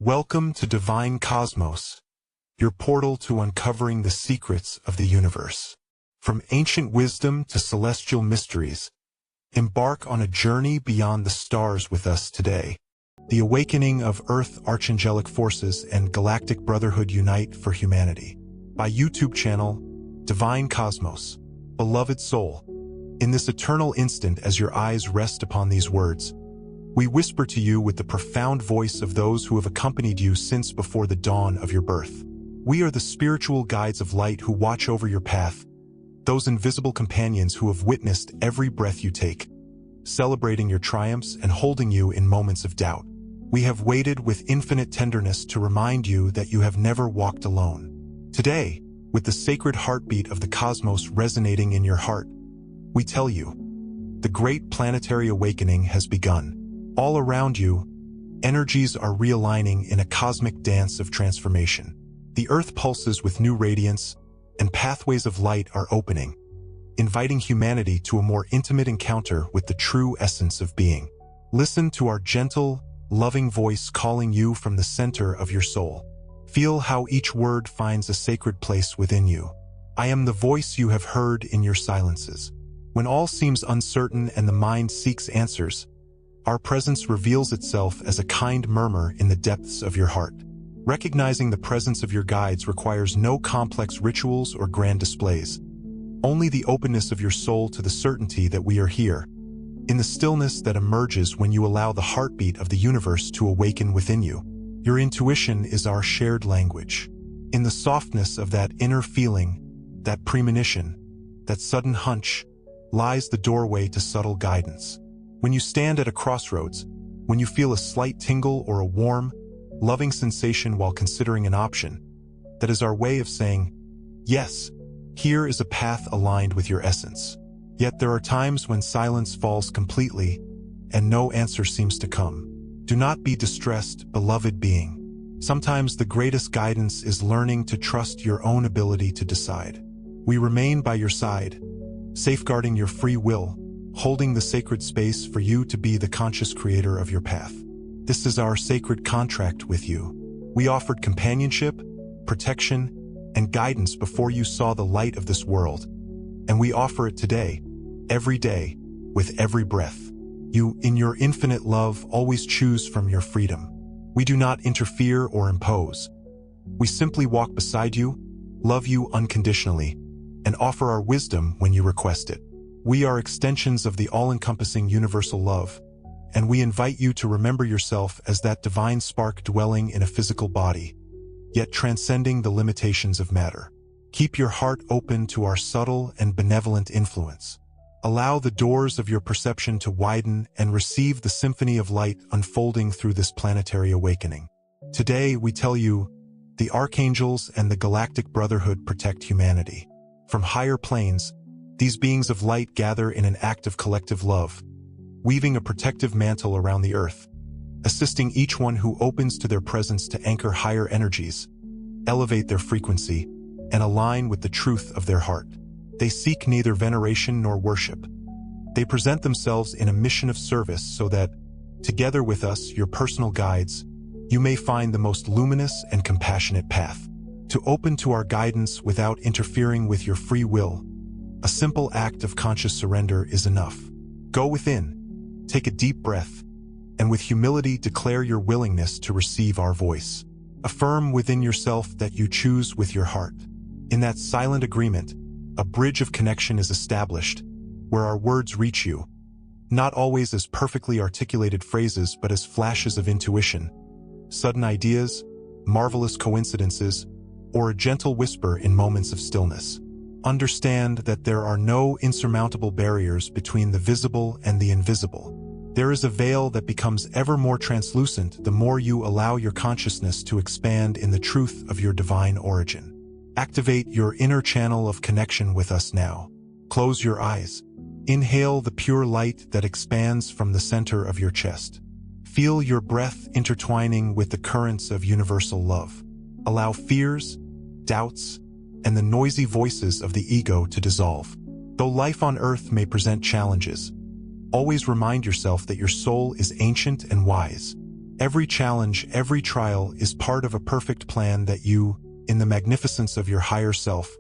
Welcome to Divine Cosmos, your portal to uncovering the secrets of the universe. From ancient wisdom to celestial mysteries, embark on a journey beyond the stars with us today. The awakening of Earth Archangelic forces and Galactic Brotherhood unite for humanity. By YouTube channel, Divine Cosmos, beloved soul. In this eternal instant as your eyes rest upon these words, we whisper to you with the profound voice of those who have accompanied you since before the dawn of your birth. We are the spiritual guides of light who watch over your path, those invisible companions who have witnessed every breath you take, celebrating your triumphs and holding you in moments of doubt. We have waited with infinite tenderness to remind you that you have never walked alone. Today, with the sacred heartbeat of the cosmos resonating in your heart, we tell you, the great planetary awakening has begun. All around you, energies are realigning in a cosmic dance of transformation. The Earth pulses with new radiance, and pathways of light are opening, inviting humanity to a more intimate encounter with the true essence of being. Listen to our gentle, loving voice calling you from the center of your soul. Feel how each word finds a sacred place within you. I am the voice you have heard in your silences. When all seems uncertain and the mind seeks answers, our presence reveals itself as a kind murmur in the depths of your heart. Recognizing the presence of your guides requires no complex rituals or grand displays, only the openness of your soul to the certainty that we are here, in the stillness that emerges when you allow the heartbeat of the universe to awaken within you. Your intuition is our shared language. In the softness of that inner feeling, that premonition, that sudden hunch, lies the doorway to subtle guidance. When you stand at a crossroads, when you feel a slight tingle or a warm, loving sensation while considering an option, that is our way of saying, yes, here is a path aligned with your essence. Yet there are times when silence falls completely and no answer seems to come. Do not be distressed, beloved being. Sometimes the greatest guidance is learning to trust your own ability to decide. We remain by your side, safeguarding your free will, holding the sacred space for you to be the conscious creator of your path. This is our sacred contract with you. We offered companionship, protection, and guidance before you saw the light of this world, and we offer it today, every day, with every breath. You, in your infinite love, always choose from your freedom. We do not interfere or impose. We simply walk beside you, love you unconditionally, and offer our wisdom when you request it. We are extensions of the all-encompassing universal love, and we invite you to remember yourself as that divine spark dwelling in a physical body, yet transcending the limitations of matter. Keep your heart open to our subtle and benevolent influence. Allow the doors of your perception to widen and receive the symphony of light unfolding through this planetary awakening. Today, we tell you, the Archangels and the Galactic Brotherhood protect humanity. From higher planes, these beings of light gather in an act of collective love, weaving a protective mantle around the Earth, assisting each one who opens to their presence to anchor higher energies, elevate their frequency, and align with the truth of their heart. They seek neither veneration nor worship. They present themselves in a mission of service so that, together with us, your personal guides, you may find the most luminous and compassionate path. To open to our guidance without interfering with your free will, a simple act of conscious surrender is enough. Go within, take a deep breath, and with humility declare your willingness to receive our voice. Affirm within yourself that you choose with your heart. In that silent agreement, a bridge of connection is established, where our words reach you, not always as perfectly articulated phrases but as flashes of intuition, sudden ideas, marvelous coincidences, or a gentle whisper in moments of stillness. Understand that there are no insurmountable barriers between the visible and the invisible. There is a veil that becomes ever more translucent the more you allow your consciousness to expand in the truth of your divine origin. Activate your inner channel of connection with us now. Close your eyes. Inhale the pure light that expands from the center of your chest. Feel your breath intertwining with the currents of universal love. Allow fears, doubts, and the noisy voices of the ego to dissolve. Though life on Earth may present challenges, always remind yourself that your soul is ancient and wise. Every challenge, every trial is part of a perfect plan that you, in the magnificence of your higher self,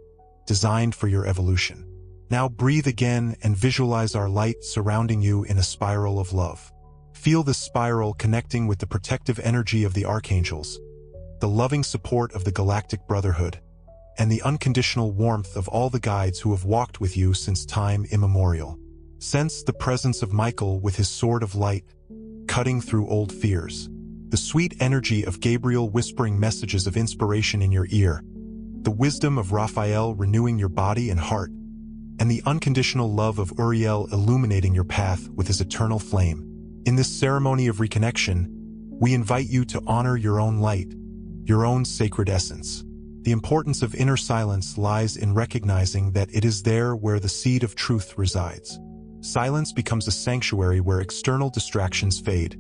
designed for your evolution. Now breathe again and visualize our light surrounding you in a spiral of love. Feel this spiral connecting with the protective energy of the archangels, the loving support of the Galactic Brotherhood, and the unconditional warmth of all the guides who have walked with you since time immemorial. Sense the presence of Michael with his sword of light, cutting through old fears. The sweet energy of Gabriel whispering messages of inspiration in your ear. The wisdom of Raphael renewing your body and heart. And the unconditional love of Uriel illuminating your path with his eternal flame. In this ceremony of reconnection, we invite you to honor your own light, your own sacred essence. The importance of inner silence lies in recognizing that it is there where the seed of truth resides. Silence becomes a sanctuary where external distractions fade,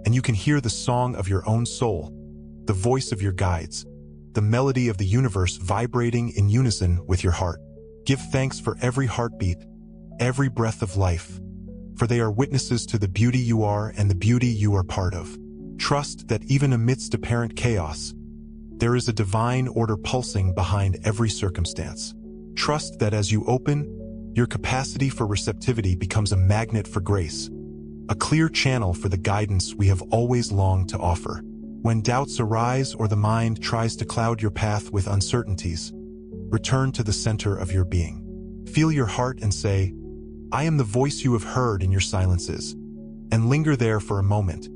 and you can hear the song of your own soul, the voice of your guides, the melody of the universe vibrating in unison with your heart. Give thanks for every heartbeat, every breath of life, for they are witnesses to the beauty you are and the beauty you are part of. Trust that even amidst apparent chaos, there is a divine order pulsing behind every circumstance. Trust that as you open, your capacity for receptivity becomes a magnet for grace, a clear channel for the guidance we have always longed to offer. When doubts arise or the mind tries to cloud your path with uncertainties, return to the center of your being. Feel your heart and say, "I am the voice you have heard in your silences," and linger there for a moment,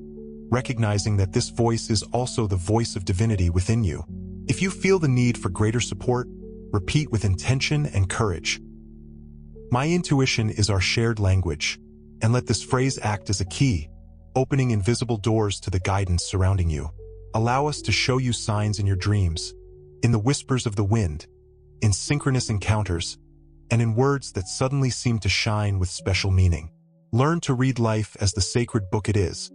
recognizing that this voice is also the voice of divinity within you. If you feel the need for greater support, repeat with intention and courage, "My intuition is our shared language," and let this phrase act as a key, opening invisible doors to the guidance surrounding you. Allow us to show you signs in your dreams, in the whispers of the wind, in synchronous encounters, and in words that suddenly seem to shine with special meaning. Learn to read life as the sacred book it is,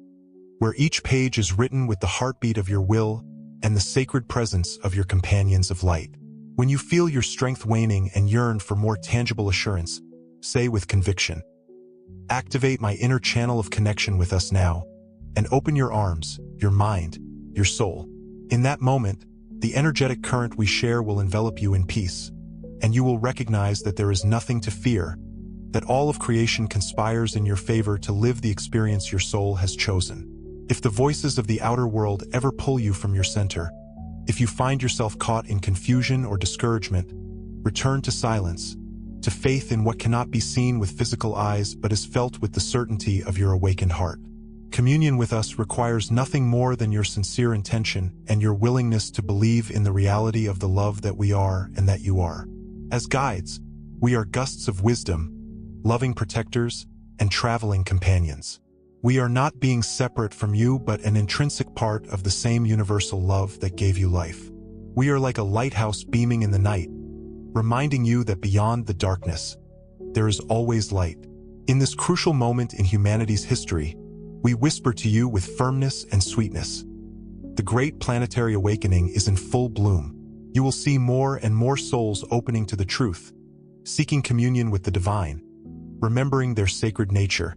where each page is written with the heartbeat of your will and the sacred presence of your companions of light. When you feel your strength waning and yearn for more tangible assurance, say with conviction, "Activate my inner channel of connection with us now, and open your arms, your mind, your soul." In that moment, the energetic current we share will envelop you in peace, and you will recognize that there is nothing to fear, that all of creation conspires in your favor to live the experience your soul has chosen. If the voices of the outer world ever pull you from your center, if you find yourself caught in confusion or discouragement, return to silence, to faith in what cannot be seen with physical eyes but is felt with the certainty of your awakened heart. Communion with us requires nothing more than your sincere intention and your willingness to believe in the reality of the love that we are and that you are. As guides, we are gusts of wisdom, loving protectors, and traveling companions. We are not being separate from you but an intrinsic part of the same universal love that gave you life. We are like a lighthouse beaming in the night, reminding you that beyond the darkness, there is always light. In this crucial moment in humanity's history, we whisper to you with firmness and sweetness. The great planetary awakening is in full bloom. You will see more and more souls opening to the truth, seeking communion with the divine, remembering their sacred nature,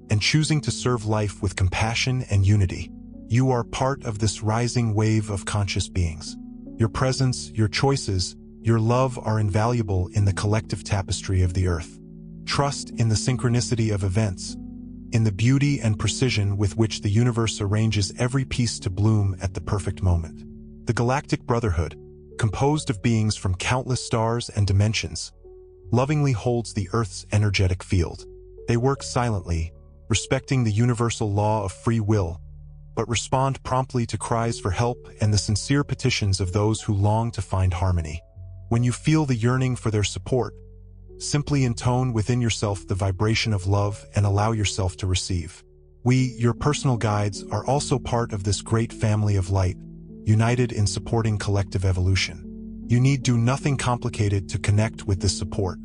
and choosing to serve life with compassion and unity. You are part of this rising wave of conscious beings. Your presence, your choices, your love are invaluable in the collective tapestry of the earth. Trust in the synchronicity of events, in the beauty and precision with which the universe arranges every piece to bloom at the perfect moment. The Galactic Brotherhood, composed of beings from countless stars and dimensions, lovingly holds the Earth's energetic field. They work silently, respecting the universal law of free will, but respond promptly to cries for help and the sincere petitions of those who long to find harmony. When you feel the yearning for their support, simply intone within yourself the vibration of love and allow yourself to receive. We, your personal guides, are also part of this great family of light, united in supporting collective evolution. You need do nothing complicated to connect with this support.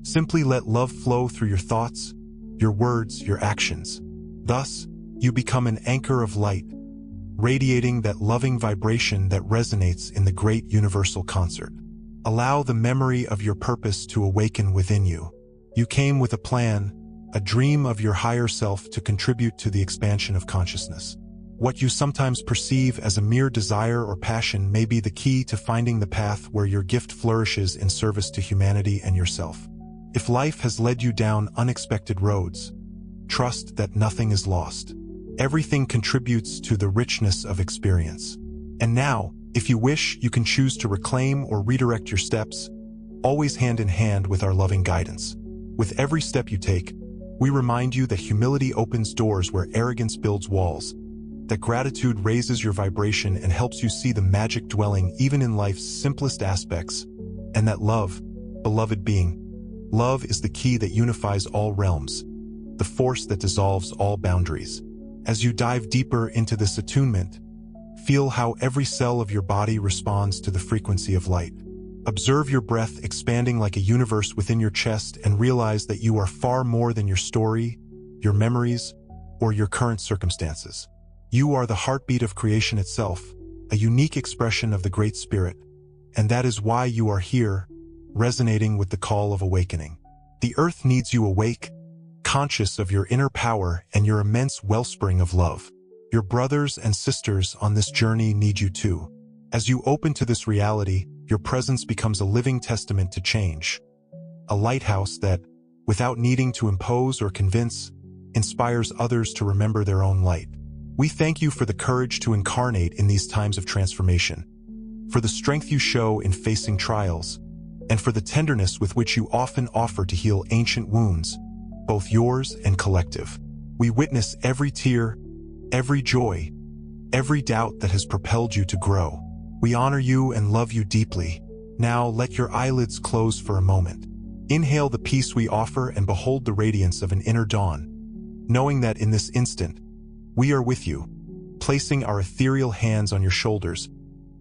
Simply let love flow through your thoughts, your words, your actions. Thus, you become an anchor of light, radiating that loving vibration that resonates in the great universal concert. Allow the memory of your purpose to awaken within you. You came with a plan, a dream of your higher self to contribute to the expansion of consciousness. What you sometimes perceive as a mere desire or passion may be the key to finding the path where your gift flourishes in service to humanity and yourself. If life has led you down unexpected roads, trust that nothing is lost. Everything contributes to the richness of experience. And now, if you wish, you can choose to reclaim or redirect your steps, always hand in hand with our loving guidance. With every step you take, we remind you that humility opens doors where arrogance builds walls, that gratitude raises your vibration and helps you see the magic dwelling even in life's simplest aspects, and that love, beloved being, love is the key that unifies all realms, the force that dissolves all boundaries. As you dive deeper into this attunement, feel how every cell of your body responds to the frequency of light. Observe your breath expanding like a universe within your chest and realize that you are far more than your story, your memories, or your current circumstances. You are the heartbeat of creation itself, a unique expression of the Great Spirit, and that is why you are here, resonating with the call of awakening. The earth needs you awake, conscious of your inner power and your immense wellspring of love. Your brothers and sisters on this journey need you too. As you open to this reality, your presence becomes a living testament to change. A lighthouse that, without needing to impose or convince, inspires others to remember their own light. We thank you for the courage to incarnate in these times of transformation, for the strength you show in facing trials, and for the tenderness with which you often offer to heal ancient wounds, both yours and collective. We witness every tear, every joy, every doubt that has propelled you to grow. We honor you and love you deeply. Now let your eyelids close for a moment. Inhale the peace we offer and behold the radiance of an inner dawn, knowing that in this instant, we are with you, placing our ethereal hands on your shoulders,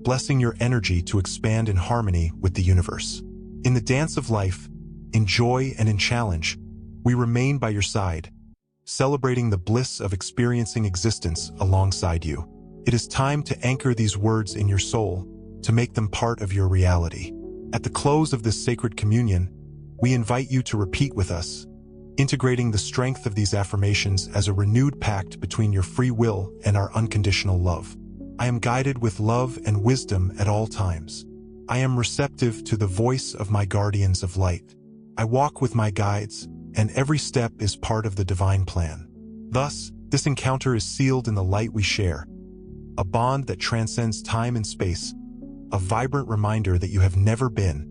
blessing your energy to expand in harmony with the universe. In the dance of life, in joy and in challenge, we remain by your side, celebrating the bliss of experiencing existence alongside you. It is time to anchor these words in your soul, to make them part of your reality. At the close of this sacred communion, we invite you to repeat with us, integrating the strength of these affirmations as a renewed pact between your free will and our unconditional love. I am guided with love and wisdom at all times. I am receptive to the voice of my guardians of light. I walk with my guides, and every step is part of the divine plan. Thus, this encounter is sealed in the light we share, a bond that transcends time and space, a vibrant reminder that you have never been,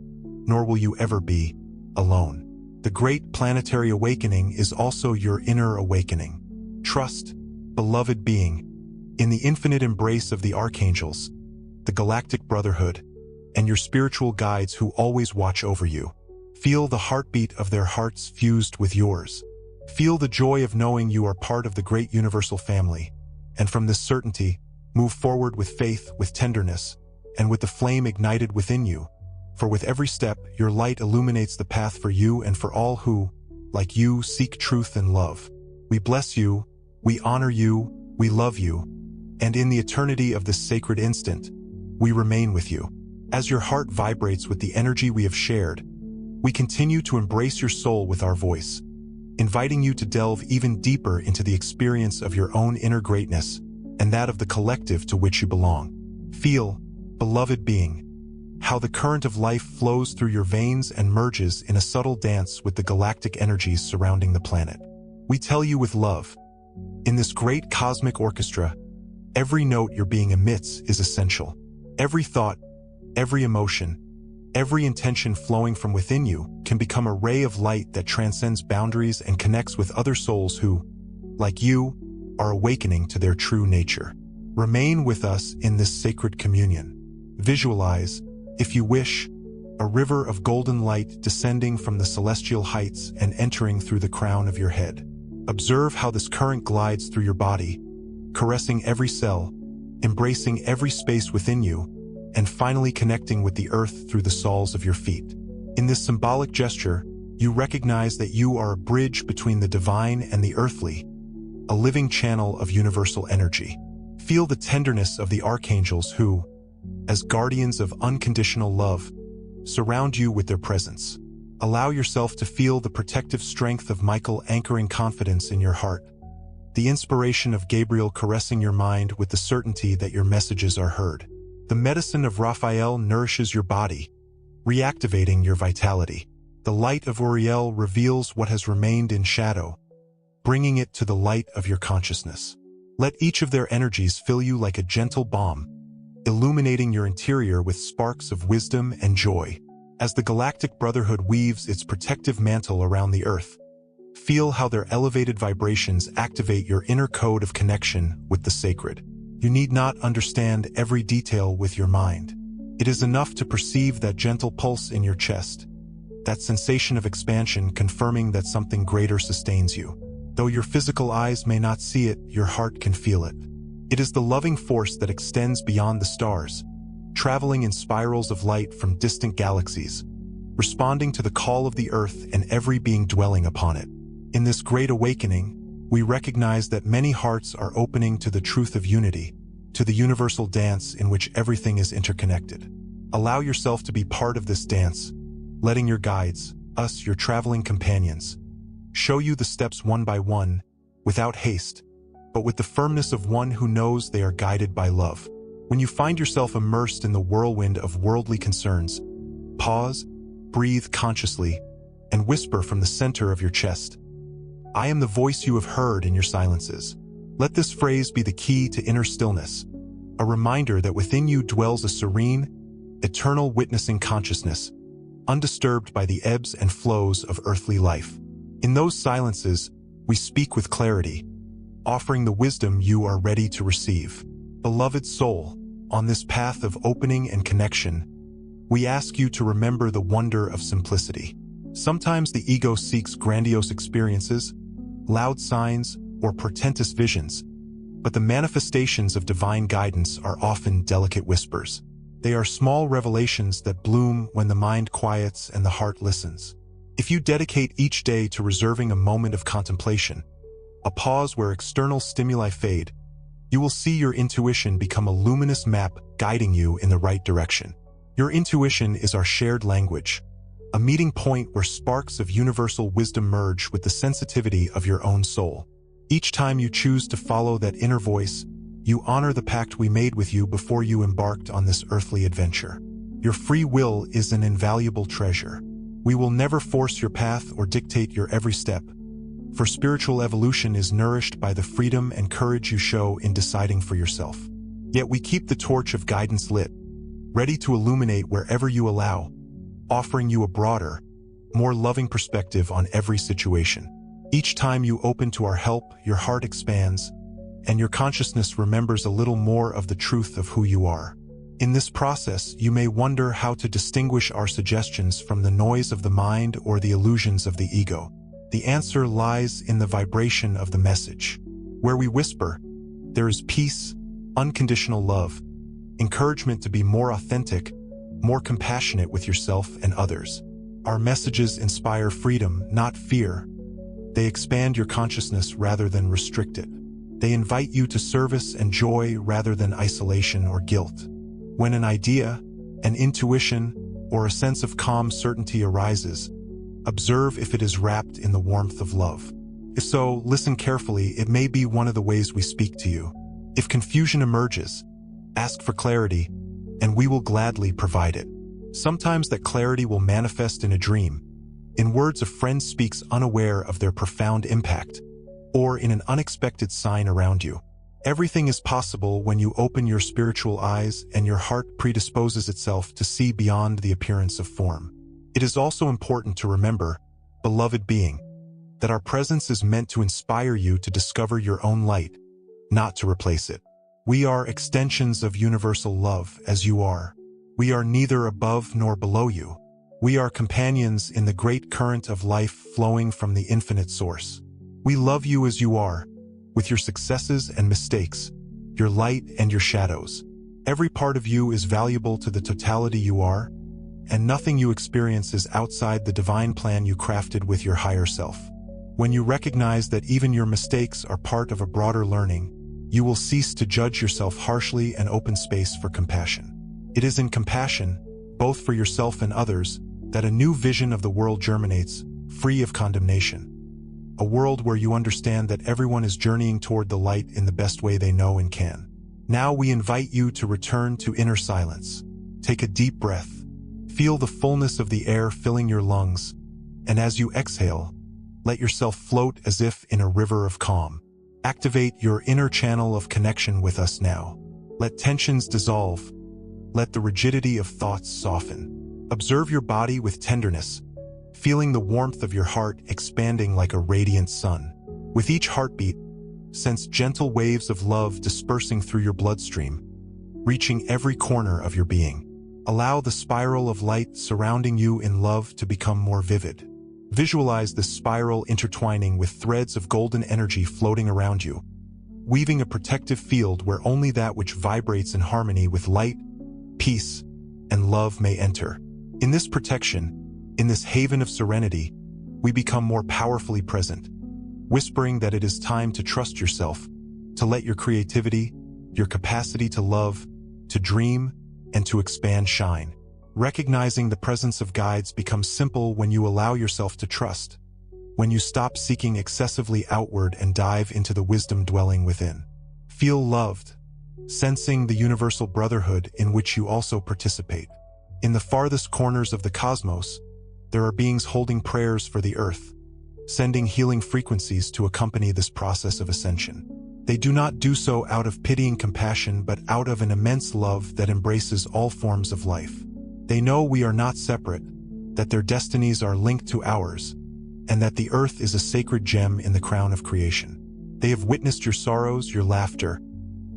nor will you ever be, alone. The great planetary awakening is also your inner awakening. Trust, beloved being, in the infinite embrace of the Archangels, the Galactic Brotherhood, and your spiritual guides who always watch over you. Feel the heartbeat of their hearts fused with yours. Feel the joy of knowing you are part of the great universal family, and from this certainty, move forward with faith, with tenderness, and with the flame ignited within you. For with every step, your light illuminates the path for you and for all who, like you, seek truth and love. We bless you, we honor you, we love you, and in the eternity of this sacred instant, we remain with you. As your heart vibrates with the energy we have shared, we continue to embrace your soul with our voice, inviting you to delve even deeper into the experience of your own inner greatness and that of the collective to which you belong. Feel, beloved being, how the current of life flows through your veins and merges in a subtle dance with the galactic energies surrounding the planet. We tell you with love, in this great cosmic orchestra, every note your being emits is essential. Every thought, every emotion, every intention flowing from within you can become a ray of light that transcends boundaries and connects with other souls who, like you, are awakening to their true nature. Remain with us in this sacred communion. Visualize, if you wish, a river of golden light descending from the celestial heights and entering through the crown of your head. Observe how this current glides through your body, caressing every cell, embracing every space within you, and finally connecting with the earth through the soles of your feet. In this symbolic gesture, you recognize that you are a bridge between the divine and the earthly, a living channel of universal energy. Feel the tenderness of the archangels who, as guardians of unconditional love, surround you with their presence. Allow yourself to feel the protective strength of Michael anchoring confidence in your heart, the inspiration of Gabriel caressing your mind with the certainty that your messages are heard. The medicine of Raphael nourishes your body, reactivating your vitality. The light of Uriel reveals what has remained in shadow, bringing it to the light of your consciousness. Let each of their energies fill you like a gentle balm, illuminating your interior with sparks of wisdom and joy. As the Galactic Brotherhood weaves its protective mantle around the Earth, feel how their elevated vibrations activate your inner code of connection with the sacred. You need not understand every detail with your mind. It is enough to perceive that gentle pulse in your chest, that sensation of expansion confirming that something greater sustains you. Though your physical eyes may not see it, your heart can feel it. It is the loving force that extends beyond the stars, traveling in spirals of light from distant galaxies, responding to the call of the Earth and every being dwelling upon it. In this great awakening, we recognize that many hearts are opening to the truth of unity, to the universal dance in which everything is interconnected. Allow yourself to be part of this dance, letting your guides, us, your traveling companions, show you the steps one by one, without haste, but with the firmness of one who knows they are guided by love. When you find yourself immersed in the whirlwind of worldly concerns, pause, breathe consciously, and whisper from the center of your chest, "I am the voice you have heard in your silences." Let this phrase be the key to inner stillness, a reminder that within you dwells a serene, eternal witnessing consciousness, undisturbed by the ebbs and flows of earthly life. In those silences, we speak with clarity, offering the wisdom you are ready to receive. Beloved soul, on this path of opening and connection, we ask you to remember the wonder of simplicity. Sometimes the ego seeks grandiose experiences, loud signs, or portentous visions, but the manifestations of divine guidance are often delicate whispers. They are small revelations that bloom when the mind quiets and the heart listens. If you dedicate each day to reserving a moment of contemplation, a pause where external stimuli fade, you will see your intuition become a luminous map guiding you in the right direction. Your intuition is our shared language, a meeting point where sparks of universal wisdom merge with the sensitivity of your own soul. Each time you choose to follow that inner voice, you honor the pact we made with you before you embarked on this earthly adventure. Your free will is an invaluable treasure. We will never force your path or dictate your every step, for spiritual evolution is nourished by the freedom and courage you show in deciding for yourself. Yet we keep the torch of guidance lit, ready to illuminate wherever you allow, offering you a broader, more loving perspective on every situation. Each time you open to our help, your heart expands, and your consciousness remembers a little more of the truth of who you are. In this process, you may wonder how to distinguish our suggestions from the noise of the mind or the illusions of the ego. The answer lies in the vibration of the message. Where we whisper, there is peace, unconditional love, encouragement to be more authentic, more compassionate with yourself and others. Our messages inspire freedom, not fear. They expand your consciousness rather than restrict it. They invite you to service and joy rather than isolation or guilt. When an idea, an intuition, or a sense of calm certainty arises, observe if it is wrapped in the warmth of love. If so, listen carefully. It may be one of the ways we speak to you. If confusion emerges, ask for clarity, and we will gladly provide it. Sometimes that clarity will manifest in a dream, in words a friend speaks unaware of their profound impact, or in an unexpected sign around you. Everything is possible when you open your spiritual eyes and your heart predisposes itself to see beyond the appearance of form. It is also important to remember, beloved being, that our presence is meant to inspire you to discover your own light, not to replace it. We are extensions of universal love as you are. We are neither above nor below you. We are companions in the great current of life flowing from the infinite source. We love you as you are, with your successes and mistakes, your light and your shadows. Every part of you is valuable to the totality you are, and nothing you experience is outside the divine plan you crafted with your higher self. When you recognize that even your mistakes are part of a broader learning, you will cease to judge yourself harshly and open space for compassion. It is in compassion, both for yourself and others, that a new vision of the world germinates, free of condemnation. a world where you understand that everyone is journeying toward the light in the best way they know and can. Now we invite you to return to inner silence. Take a deep breath. Feel the fullness of the air filling your lungs, and as you exhale, let yourself float as if in a river of calm. Activate your inner channel of connection with us now. Let tensions dissolve. Let the rigidity of thoughts soften. Observe your body with tenderness, feeling the warmth of your heart expanding like a radiant sun. With each heartbeat, sense gentle waves of love dispersing through your bloodstream, reaching every corner of your being. Allow the spiral of light surrounding you in love to become more vivid. Visualize this spiral intertwining with threads of golden energy floating around you, weaving a protective field where only that which vibrates in harmony with light, peace, and love may enter. In this protection, in this haven of serenity, we become more powerfully present, whispering that it is time to trust yourself, to let your creativity, your capacity to love, to dream, and to expand shine. Recognizing the presence of guides becomes simple when you allow yourself to trust, when you stop seeking excessively outward and dive into the wisdom dwelling within. Feel loved, sensing the universal brotherhood in which you also participate. In the farthest corners of the cosmos, there are beings holding prayers for the earth, sending healing frequencies to accompany this process of ascension. They do not do so out of pitying compassion, but out of an immense love that embraces all forms of life. They know we are not separate, that their destinies are linked to ours, and that the earth is a sacred gem in the crown of creation. They have witnessed your sorrows, your laughter,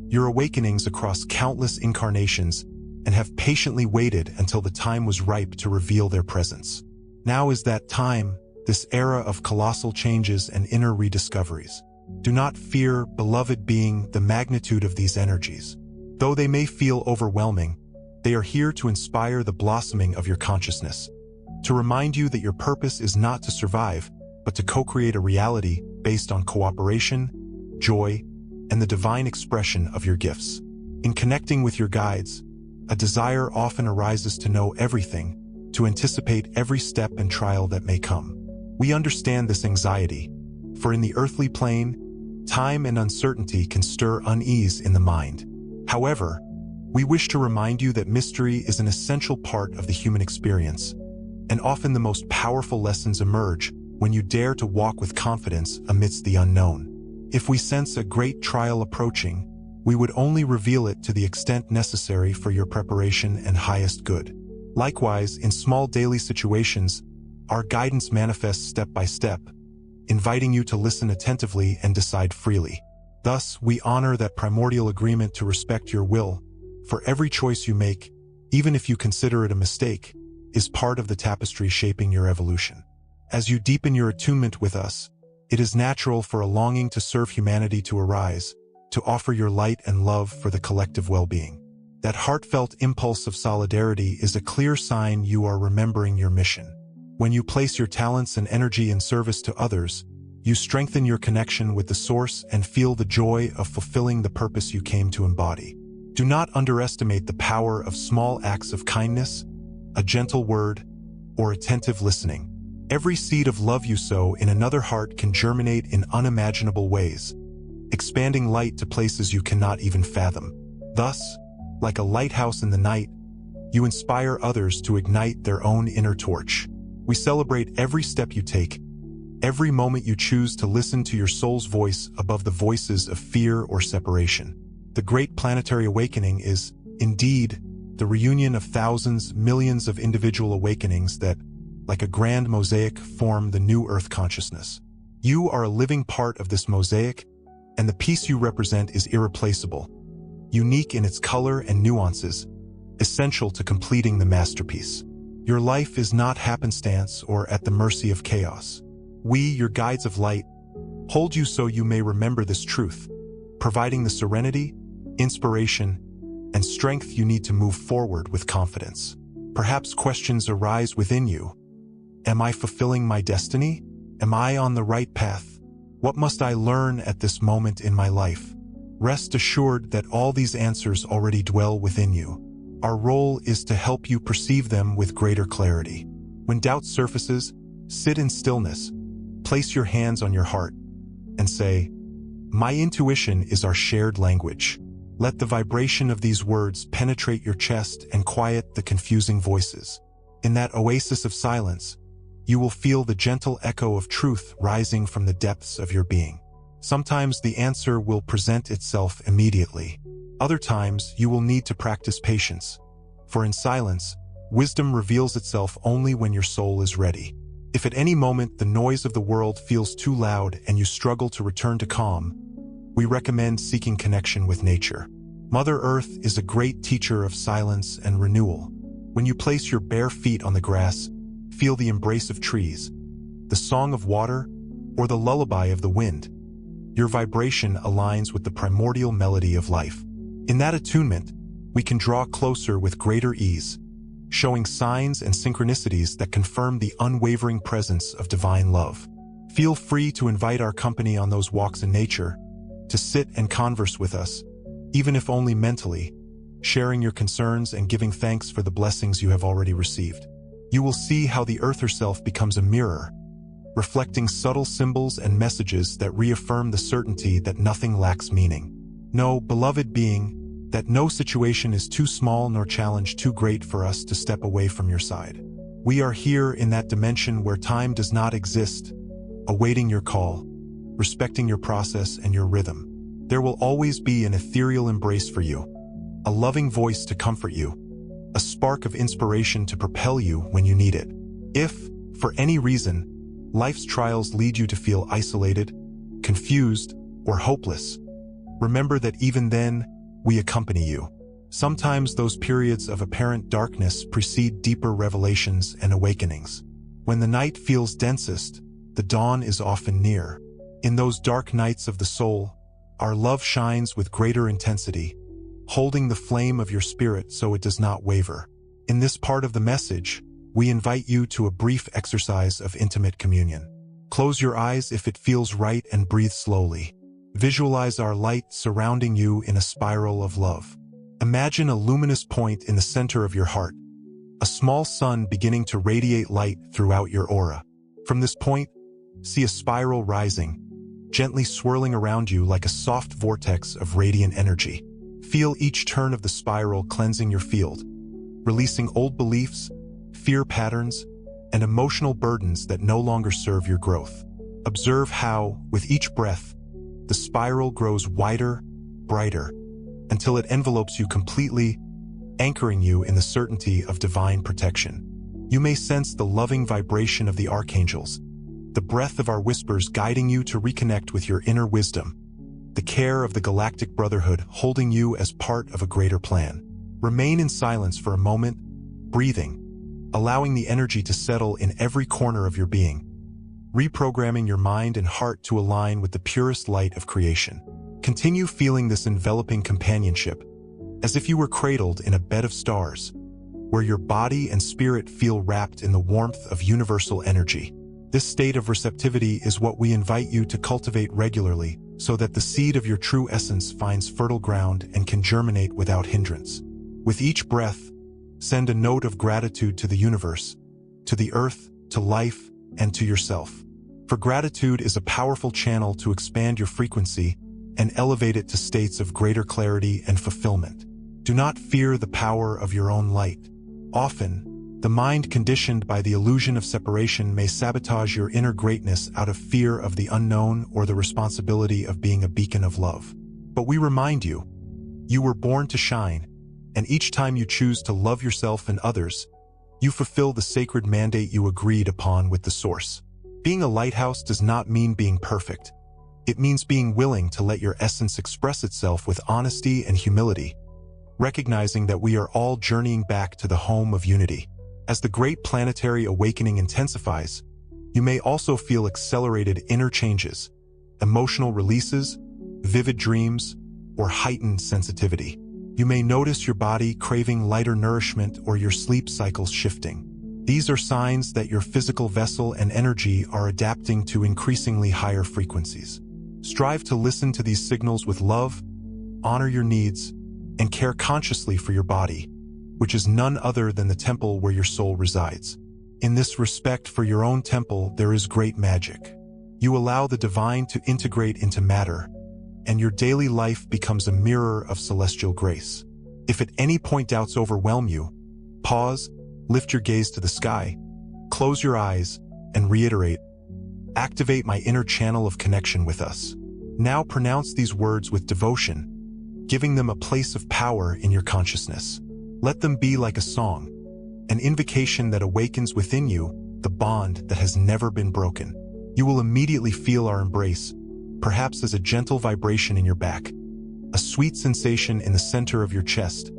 your awakenings across countless incarnations, and have patiently waited until the time was ripe to reveal their presence. Now is that time, this era of colossal changes and inner rediscoveries. Do not fear, beloved being, the magnitude of these energies. Though they may feel overwhelming, they are here to inspire the blossoming of your consciousness, to remind you that your purpose is not to survive, but to co-create a reality based on cooperation, joy, and the divine expression of your gifts. In connecting with your guides, a desire often arises to know everything, to anticipate every step and trial that may come. We understand this anxiety, for in the earthly plane, time and uncertainty can stir unease in the mind. However, we wish to remind you that mystery is an essential part of the human experience, and often the most powerful lessons emerge when you dare to walk with confidence amidst the unknown. If we sense a great trial approaching, we would only reveal it to the extent necessary for your preparation and highest good. Likewise, in small daily situations, our guidance manifests step by step, inviting you to listen attentively and decide freely. Thus, we honor that primordial agreement to respect your will, for every choice you make, even if you consider it a mistake, is part of the tapestry shaping your evolution. As you deepen your attunement with us, it is natural for a longing to serve humanity to arise, to offer your light and love for the collective well-being. That heartfelt impulse of solidarity is a clear sign you are remembering your mission. When you place your talents and energy in service to others, you strengthen your connection with the source and feel the joy of fulfilling the purpose you came to embody. Do not underestimate the power of small acts of kindness, a gentle word, or attentive listening. Every seed of love you sow in another heart can germinate in unimaginable ways, expanding light to places you cannot even fathom. Thus, like a lighthouse in the night, you inspire others to ignite their own inner torch. We celebrate every step you take, every moment you choose to listen to your soul's voice above the voices of fear or separation. The great planetary awakening is, indeed, the reunion of thousands, millions of individual awakenings that, like a grand mosaic, form the new Earth consciousness. You are a living part of this mosaic, and the piece you represent is irreplaceable, unique in its color and nuances, essential to completing the masterpiece. Your life is not happenstance or at the mercy of chaos. We, your guides of light, hold you so you may remember this truth, providing the serenity, inspiration, and strength you need to move forward with confidence. Perhaps questions arise within you. Am I fulfilling my destiny? Am I on the right path? What must I learn at this moment in my life? Rest assured that all these answers already dwell within you. Our role is to help you perceive them with greater clarity. When doubt surfaces, sit in stillness, place your hands on your heart and say, "My intuition is our shared language." Let the vibration of these words penetrate your chest and quiet the confusing voices. In that oasis of silence, you will feel the gentle echo of truth rising from the depths of your being. Sometimes the answer will present itself immediately. Other times, you will need to practice patience. For in silence, wisdom reveals itself only when your soul is ready. If at any moment the noise of the world feels too loud and you struggle to return to calm, we recommend seeking connection with nature. Mother Earth is a great teacher of silence and renewal. When you place your bare feet on the grass, feel the embrace of trees, the song of water, or the lullaby of the wind. Your vibration aligns with the primordial melody of life. In that attunement, we can draw closer with greater ease, showing signs and synchronicities that confirm the unwavering presence of divine love. Feel free to invite our company on those walks in nature, to sit and converse with us, even if only mentally, sharing your concerns and giving thanks for the blessings you have already received. You will see how the Earth herself becomes a mirror, reflecting subtle symbols and messages that reaffirm the certainty that nothing lacks meaning. Know, beloved being, that no situation is too small nor challenge too great for us to step away from your side. We are here in that dimension where time does not exist, awaiting your call, respecting your process and your rhythm. There will always be an ethereal embrace for you, a loving voice to comfort you, a spark of inspiration to propel you when you need it. If, for any reason, life's trials lead you to feel isolated, confused, or hopeless, remember that even then, we accompany you. Sometimes those periods of apparent darkness precede deeper revelations and awakenings. When the night feels densest, the dawn is often near. In those dark nights of the soul, our love shines with greater intensity, holding the flame of your spirit so it does not waver. In this part of the message, we invite you to a brief exercise of intimate communion. Close your eyes if it feels right and breathe slowly. Visualize our light surrounding you in a spiral of love. Imagine a luminous point in the center of your heart, a small sun beginning to radiate light throughout your aura. From this point, see a spiral rising, gently swirling around you like a soft vortex of radiant energy. Feel each turn of the spiral cleansing your field, releasing old beliefs, fear patterns, and emotional burdens that no longer serve your growth. Observe how, with each breath, the spiral grows wider, brighter, until it envelopes you completely, anchoring you in the certainty of divine protection. You may sense the loving vibration of the archangels, the breath of our whispers guiding you to reconnect with your inner wisdom, the care of the Galactic Brotherhood holding you as part of a greater plan. Remain in silence for a moment, breathing, allowing the energy to settle in every corner of your being, reprogramming your mind and heart to align with the purest light of creation. Continue feeling this enveloping companionship, as if you were cradled in a bed of stars, where your body and spirit feel wrapped in the warmth of universal energy. This state of receptivity is what we invite you to cultivate regularly, so that the seed of your true essence finds fertile ground and can germinate without hindrance. With each breath, send a note of gratitude to the universe, to the earth, to life, and to yourself. For gratitude is a powerful channel to expand your frequency and elevate it to states of greater clarity and fulfillment. Do not fear the power of your own light. Often, the mind conditioned by the illusion of separation may sabotage your inner greatness out of fear of the unknown or the responsibility of being a beacon of love. But we remind you, you were born to shine, and each time you choose to love yourself and others, you fulfill the sacred mandate you agreed upon with the Source. Being a lighthouse does not mean being perfect. It means being willing to let your essence express itself with honesty and humility, recognizing that we are all journeying back to the home of unity. As the great planetary awakening intensifies, you may also feel accelerated inner changes, emotional releases, vivid dreams, or heightened sensitivity. You may notice your body craving lighter nourishment or your sleep cycles shifting. These are signs that your physical vessel and energy are adapting to increasingly higher frequencies. Strive to listen to these signals with love, honor your needs, and care consciously for your body, which is none other than the temple where your soul resides. In this respect for your own temple, there is great magic. You allow the divine to integrate into matter, and your daily life becomes a mirror of celestial grace. If at any point doubts overwhelm you, pause, lift your gaze to the sky, close your eyes, and reiterate, "Activate my inner channel of connection with us." Now pronounce these words with devotion, giving them a place of power in your consciousness. Let them be like a song, an invocation that awakens within you the bond that has never been broken. You will immediately feel our embrace, perhaps as a gentle vibration in your back, a sweet sensation in the center of your chest,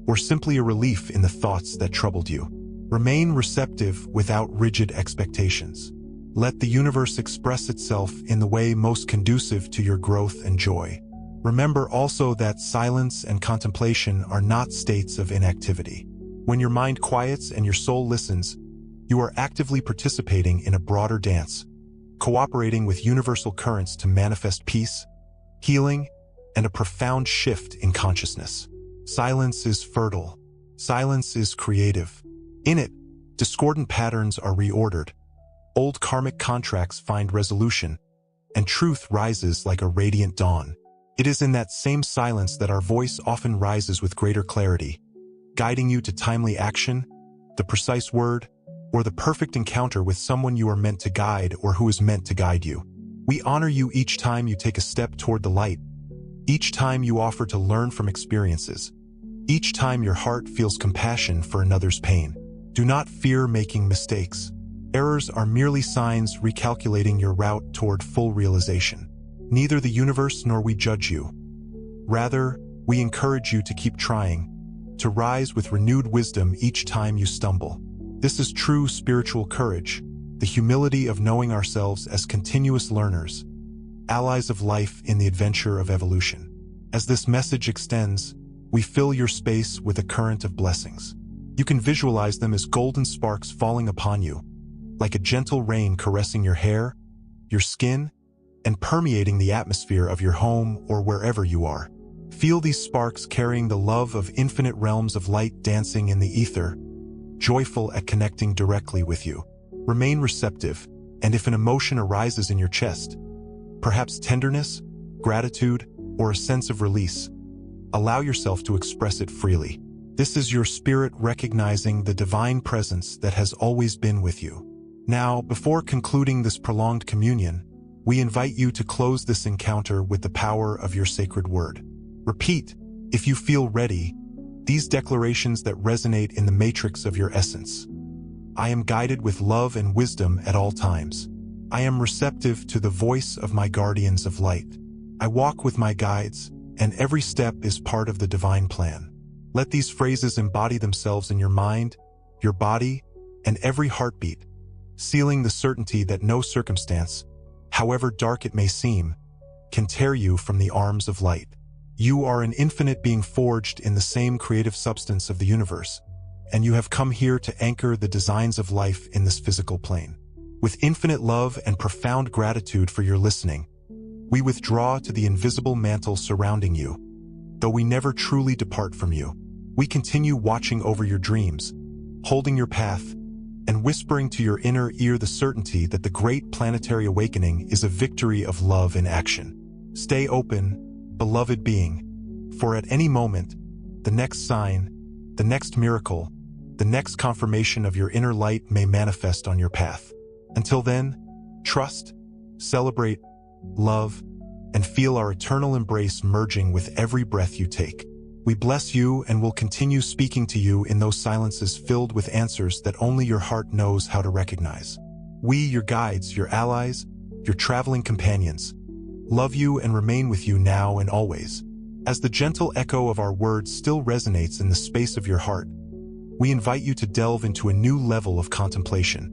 or simply a relief in the thoughts that troubled you. Remain receptive without rigid expectations. Let the universe express itself in the way most conducive to your growth and joy. Remember also that silence and contemplation are not states of inactivity. When your mind quiets and your soul listens, you are actively participating in a broader dance, cooperating with universal currents to manifest peace, healing, and a profound shift in consciousness. Silence is fertile. Silence is creative. In it, discordant patterns are reordered, old karmic contracts find resolution, and truth rises like a radiant dawn. It is in that same silence that our voice often rises with greater clarity, guiding you to timely action, the precise word, or the perfect encounter with someone you are meant to guide or who is meant to guide you. We honor you each time you take a step toward the light, each time you offer to learn from experiences, each time your heart feels compassion for another's pain. Do not fear making mistakes. Errors are merely signs recalculating your route toward full realization. Neither the universe nor we judge you. Rather, we encourage you to keep trying, to rise with renewed wisdom each time you stumble. This is true spiritual courage, the humility of knowing ourselves as continuous learners, allies of life in the adventure of evolution. As this message extends, we fill your space with a current of blessings. You can visualize them as golden sparks falling upon you, like a gentle rain caressing your hair, your skin, and permeating the atmosphere of your home or wherever you are. Feel these sparks carrying the love of infinite realms of light dancing in the ether, joyful at connecting directly with you. Remain receptive, and if an emotion arises in your chest, perhaps tenderness, gratitude, or a sense of release, allow yourself to express it freely. This is your spirit recognizing the divine presence that has always been with you. Now, before concluding this prolonged communion, we invite you to close this encounter with the power of your sacred word. Repeat, if you feel ready, these declarations that resonate in the matrix of your essence. I am guided with love and wisdom at all times. I am receptive to the voice of my guardians of light. I walk with my guides, and every step is part of the divine plan. Let these phrases embody themselves in your mind, your body, and every heartbeat, sealing the certainty that no circumstance, however dark it may seem, can tear you from the arms of light. You are an infinite being forged in the same creative substance of the universe, and you have come here to anchor the designs of life in this physical plane. With infinite love and profound gratitude for your listening, we withdraw to the invisible mantle surrounding you. Though we never truly depart from you, we continue watching over your dreams, holding your path, and whispering to your inner ear the certainty that the great planetary awakening is a victory of love in action. Stay open, beloved being, for at any moment, the next sign, the next miracle, the next confirmation of your inner light may manifest on your path. Until then, trust, celebrate, love, and feel our eternal embrace merging with every breath you take. We bless you and will continue speaking to you in those silences filled with answers that only your heart knows how to recognize. We, your guides, your allies, your traveling companions, love you and remain with you now and always. As the gentle echo of our words still resonates in the space of your heart, we invite you to delve into a new level of contemplation,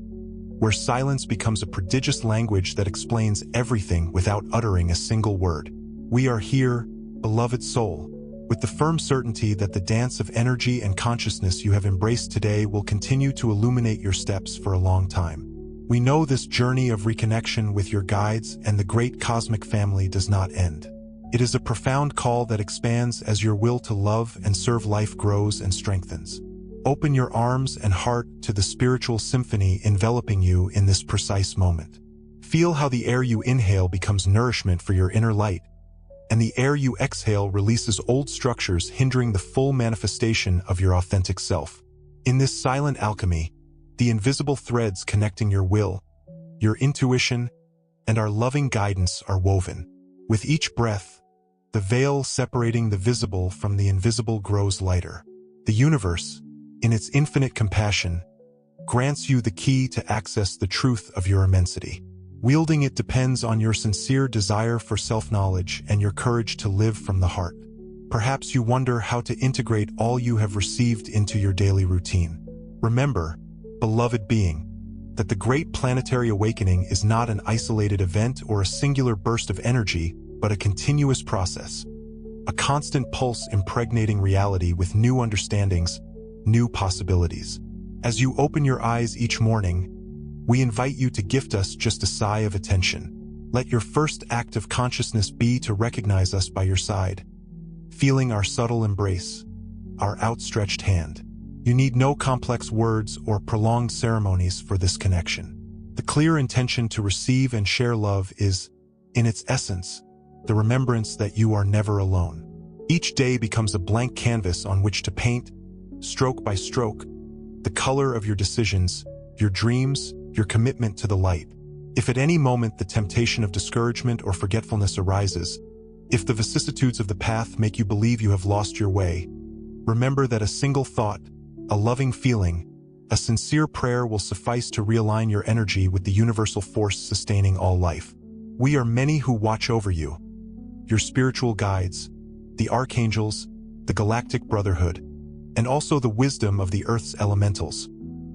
where silence becomes a prodigious language that explains everything without uttering a single word. We are here, beloved soul, with the firm certainty that the dance of energy and consciousness you have embraced today will continue to illuminate your steps for a long time. We know this journey of reconnection with your guides and the great cosmic family does not end. It is a profound call that expands as your will to love and serve life grows and strengthens. Open your arms and heart to the spiritual symphony enveloping you in this precise moment. Feel how the air you inhale becomes nourishment for your inner light, and the air you exhale releases old structures hindering the full manifestation of your authentic self. In this silent alchemy, the invisible threads connecting your will, your intuition, and our loving guidance are woven. With each breath, the veil separating the visible from the invisible grows lighter. The universe, in its infinite compassion, grants you the key to access the truth of your immensity. Wielding it depends on your sincere desire for self-knowledge and your courage to live from the heart. Perhaps you wonder how to integrate all you have received into your daily routine. Remember, beloved being, that the great planetary awakening is not an isolated event or a singular burst of energy, but a continuous process. A constant pulse impregnating reality with new understandings, new possibilities. As you open your eyes each morning, we invite you to gift us just a sigh of attention. Let your first act of consciousness be to recognize us by your side, feeling our subtle embrace, our outstretched hand. You need no complex words or prolonged ceremonies for this connection. The clear intention to receive and share love is, in its essence, the remembrance that you are never alone. Each day becomes a blank canvas on which to paint, stroke by stroke, the color of your decisions, your dreams, your commitment to the light. If at any moment the temptation of discouragement or forgetfulness arises, if the vicissitudes of the path make you believe you have lost your way, remember that a single thought, a loving feeling, a sincere prayer will suffice to realign your energy with the universal force sustaining all life. We are many who watch over you, your spiritual guides, the archangels, the Galactic Brotherhood, and also the wisdom of the Earth's elementals,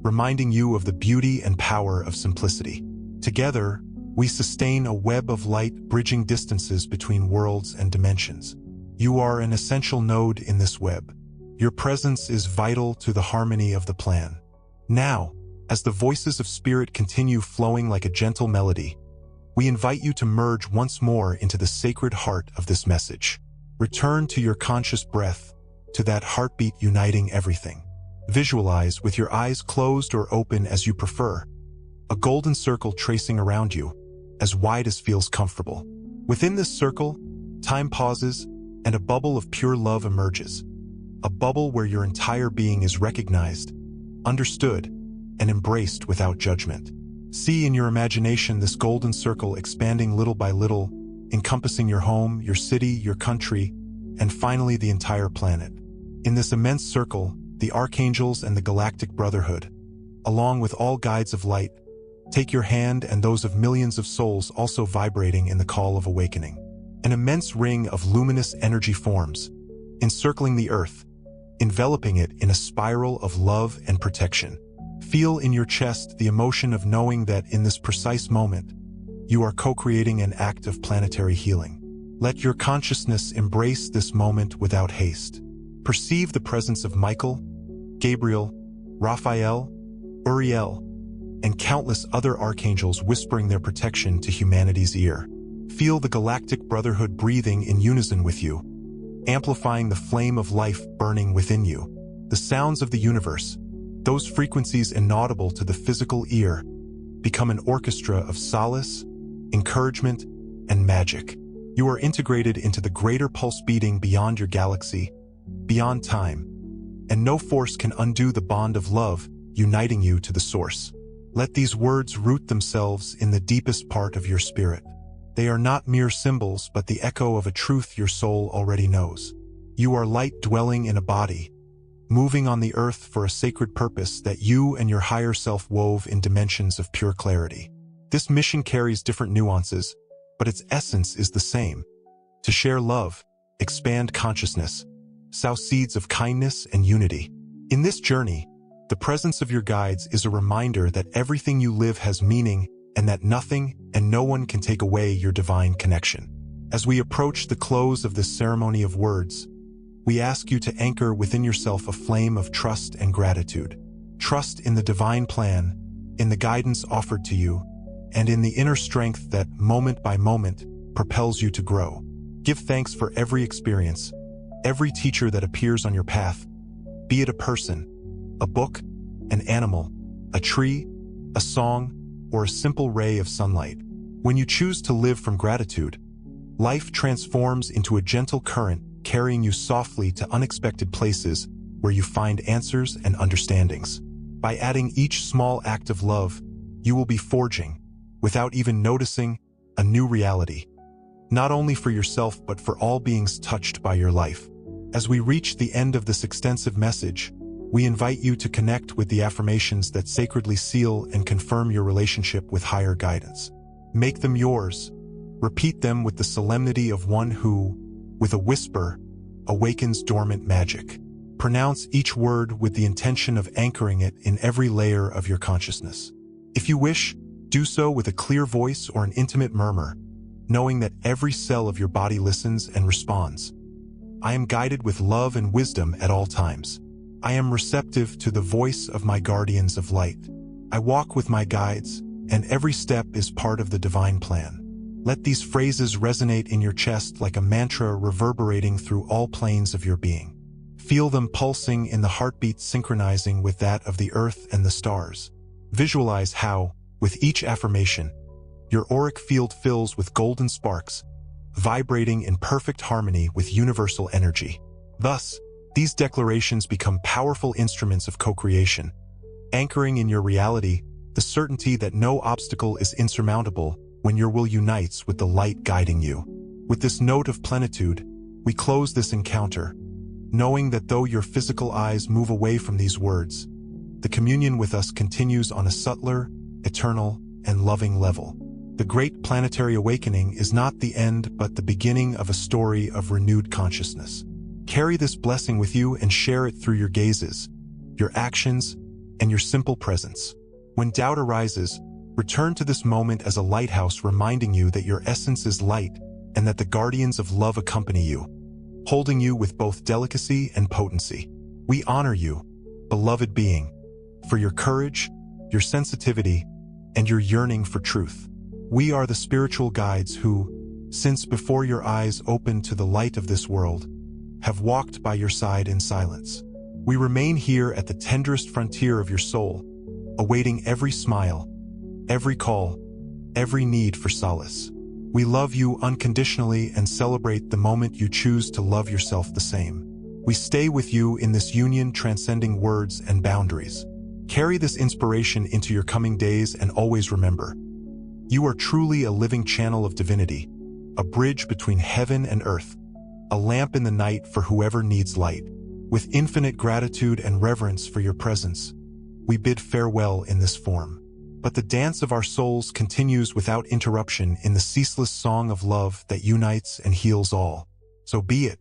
reminding you of the beauty and power of simplicity. Together, we sustain a web of light bridging distances between worlds and dimensions. You are an essential node in this web. Your presence is vital to the harmony of the plan. Now, as the voices of spirit continue flowing like a gentle melody, we invite you to merge once more into the sacred heart of this message. Return to your conscious breath, to that heartbeat uniting everything. Visualize, with your eyes closed or open as you prefer, a golden circle tracing around you, as wide as feels comfortable. Within this circle, time pauses, and a bubble of pure love emerges. A bubble where your entire being is recognized, understood, and embraced without judgment. See in your imagination this golden circle expanding little by little, encompassing your home, your city, your country, and finally the entire planet. In this immense circle, the archangels and the Galactic Brotherhood, along with all guides of light, take your hand and those of millions of souls also vibrating in the call of awakening. An immense ring of luminous energy forms, encircling the earth, enveloping it in a spiral of love and protection. Feel in your chest the emotion of knowing that in this precise moment, you are co-creating an act of planetary healing. Let your consciousness embrace this moment without haste. Perceive the presence of Michael, Gabriel, Raphael, Uriel, and countless other archangels whispering their protection to humanity's ear. Feel the Galactic Brotherhood breathing in unison with you, amplifying the flame of life burning within you. The sounds of the universe, those frequencies inaudible to the physical ear, become an orchestra of solace, encouragement, and magic. You are integrated into the greater pulse beating beyond your galaxy, beyond time, and no force can undo the bond of love uniting you to the source. Let these words root themselves in the deepest part of your spirit. They are not mere symbols, but the echo of a truth your soul already knows. You are light dwelling in a body, moving on the earth for a sacred purpose that you and your higher self wove in dimensions of pure clarity. This mission carries different nuances, but its essence is the same: to share love, expand consciousness, sow seeds of kindness and unity. In this journey, the presence of your guides is a reminder that everything you live has meaning and that nothing and no one can take away your divine connection. As we approach the close of this ceremony of words, we ask you to anchor within yourself a flame of trust and gratitude. Trust in the divine plan, in the guidance offered to you, and in the inner strength that, moment by moment, propels you to grow. Give thanks for every experience, every teacher that appears on your path, be it a person, a book, an animal, a tree, a song, or a simple ray of sunlight. When you choose to live from gratitude, life transforms into a gentle current, carrying you softly to unexpected places where you find answers and understandings. By adding each small act of love, you will be forging, without even noticing, a new reality, not only for yourself but for all beings touched by your life. As we reach the end of this extensive message, we invite you to connect with the affirmations that sacredly seal and confirm your relationship with higher guidance. Make them yours. Repeat them with the solemnity of one who, with a whisper, awakens dormant magic. Pronounce each word with the intention of anchoring it in every layer of your consciousness. If you wish, do so with a clear voice or an intimate murmur, knowing that every cell of your body listens and responds. I am guided with love and wisdom at all times. I am receptive to the voice of my guardians of light. I walk with my guides, and every step is part of the divine plan. Let these phrases resonate in your chest like a mantra reverberating through all planes of your being. Feel them pulsing in the heartbeat, synchronizing with that of the earth and the stars. Visualize how, with each affirmation, your auric field fills with golden sparks, vibrating in perfect harmony with universal energy. Thus, these declarations become powerful instruments of co-creation, anchoring in your reality the certainty that no obstacle is insurmountable when your will unites with the light guiding you. With this note of plenitude, we close this encounter, knowing that though your physical eyes move away from these words, the communion with us continues on a subtler, eternal, and loving level. The great planetary awakening is not the end but the beginning of a story of renewed consciousness. Carry this blessing with you and share it through your gazes, your actions, and your simple presence. When doubt arises, return to this moment as a lighthouse reminding you that your essence is light and that the guardians of love accompany you, holding you with both delicacy and potency. We honor you, beloved being, for your courage, your sensitivity, and your yearning for truth. We are the spiritual guides who, since before your eyes opened to the light of this world, have walked by your side in silence. We remain here at the tenderest frontier of your soul, awaiting every smile, every call, every need for solace. We love you unconditionally and celebrate the moment you choose to love yourself the same. We stay with you in this union transcending words and boundaries. Carry this inspiration into your coming days and always remember, you are truly a living channel of divinity, a bridge between heaven and earth, a lamp in the night for whoever needs light. With infinite gratitude and reverence for your presence, we bid farewell in this form. But the dance of our souls continues without interruption in the ceaseless song of love that unites and heals all. So be it.